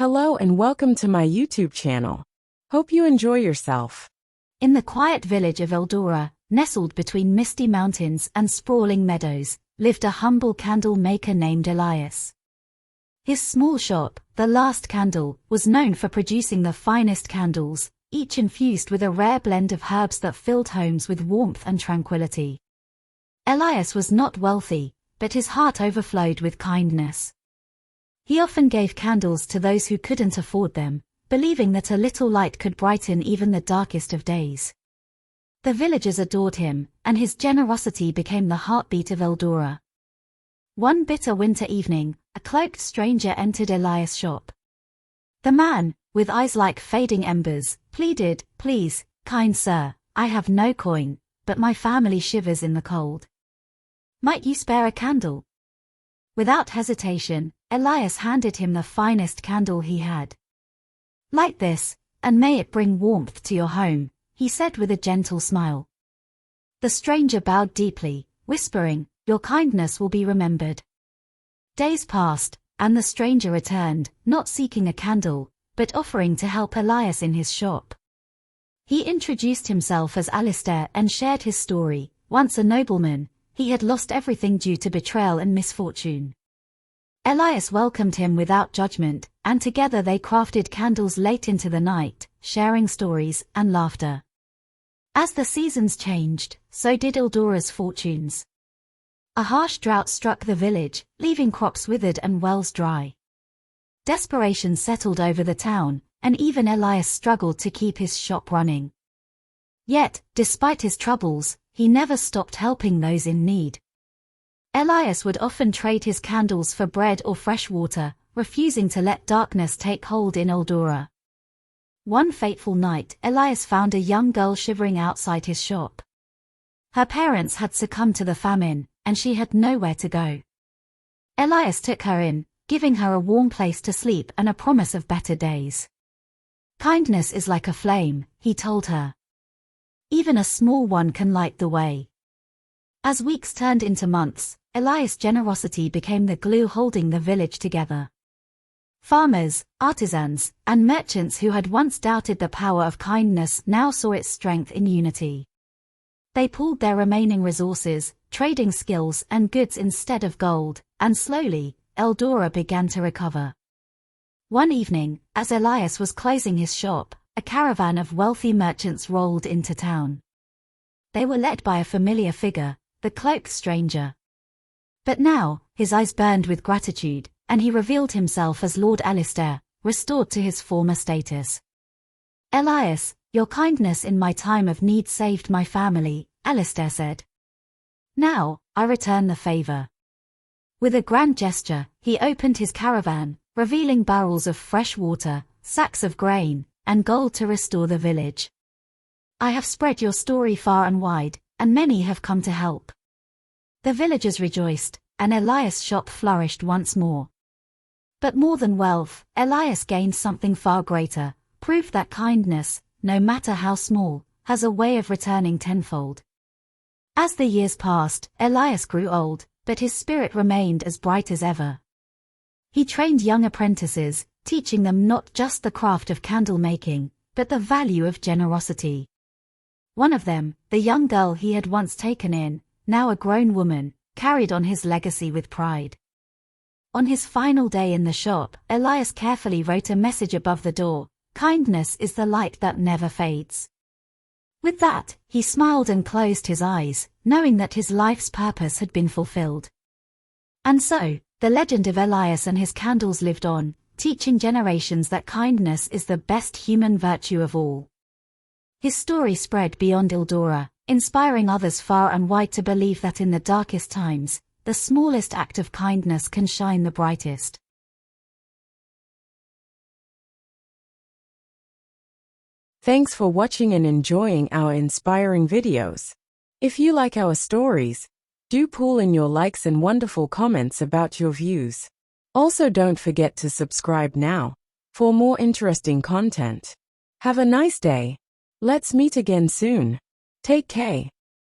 Hello and welcome to my YouTube channel. Hope you enjoy yourself. In the quiet village of Eldora, nestled between misty mountains and sprawling meadows, lived a humble candle maker named Elias. His small shop, The Last Candle, was known for producing the finest candles, each infused with a rare blend of herbs that filled homes with warmth and tranquility. Elias was not wealthy, but his heart overflowed with kindness. He often gave candles to those who couldn't afford them, believing that a little light could brighten even the darkest of days. The villagers adored him, and his generosity became the heartbeat of Eldora. One bitter winter evening, a cloaked stranger entered Elias' shop. The man, with eyes like fading embers, pleaded, "Please, kind sir, I have no coin, but my family shivers in the cold. Might you spare a candle?" Without hesitation, Elias handed him the finest candle he had. "Light this, and may it bring warmth to your home," he said with a gentle smile. The stranger bowed deeply, whispering, "Your kindness will be remembered." Days passed, and the stranger returned, not seeking a candle, but offering to help Elias in his shop. He introduced himself as Alistair and shared his story. Once a nobleman, he had lost everything due to betrayal and misfortune. Elias welcomed him without judgment, and together they crafted candles late into the night, sharing stories and laughter. As the seasons changed, so did Eldora's fortunes. A harsh drought struck the village, leaving crops withered and wells dry. Desperation settled over the town, and even Elias struggled to keep his shop running. Yet, despite his troubles, he never stopped helping those in need. Elias would often trade his candles for bread or fresh water, refusing to let darkness take hold in Eldora. One fateful night, Elias found a young girl shivering outside his shop. Her parents had succumbed to the famine, and she had nowhere to go. Elias took her in, giving her a warm place to sleep and a promise of better days. "Kindness is like a flame," he told her. "Even a small one can light the way." As weeks turned into months, Elias' generosity became the glue holding the village together. Farmers, artisans, and merchants who had once doubted the power of kindness now saw its strength in unity. They pooled their remaining resources, trading skills and goods instead of gold, and slowly, Eldora began to recover. One evening, as Elias was closing his shop, a caravan of wealthy merchants rolled into town. They were led by a familiar figure, the cloaked stranger. But now, his eyes burned with gratitude, and he revealed himself as Lord Alistair, restored to his former status. "Elias, your kindness in my time of need saved my family," Alistair said. "Now, I return the favor." With a grand gesture, he opened his caravan, revealing barrels of fresh water, sacks of grain, and gold to restore the village. "I have spread your story far and wide, and many have come to help." The villagers rejoiced, and Elias' shop flourished once more. But more than wealth, Elias gained something far greater, proof that kindness, no matter how small, has a way of returning tenfold. As the years passed, Elias grew old, but his spirit remained as bright as ever. He trained young apprentices, teaching them not just the craft of candle making, but the value of generosity. One of them, the young girl he had once taken in, now a grown woman, carried on his legacy with pride. On his final day in the shop, Elias carefully wrote a message above the door: "Kindness is the light that never fades." With that, he smiled and closed his eyes, knowing that his life's purpose had been fulfilled. And so, the legend of Elias and his candles lived on, teaching generations that kindness is the best human virtue of all. His story spread beyond Eldora, inspiring others far and wide to believe that in the darkest times, the smallest act of kindness can shine the brightest. Thanks for watching and enjoying our inspiring videos. If you like our stories, do pull in your likes and wonderful comments about your views. Also, don't forget to subscribe now for more interesting content. Have a nice day. Let's meet again soon. Take care.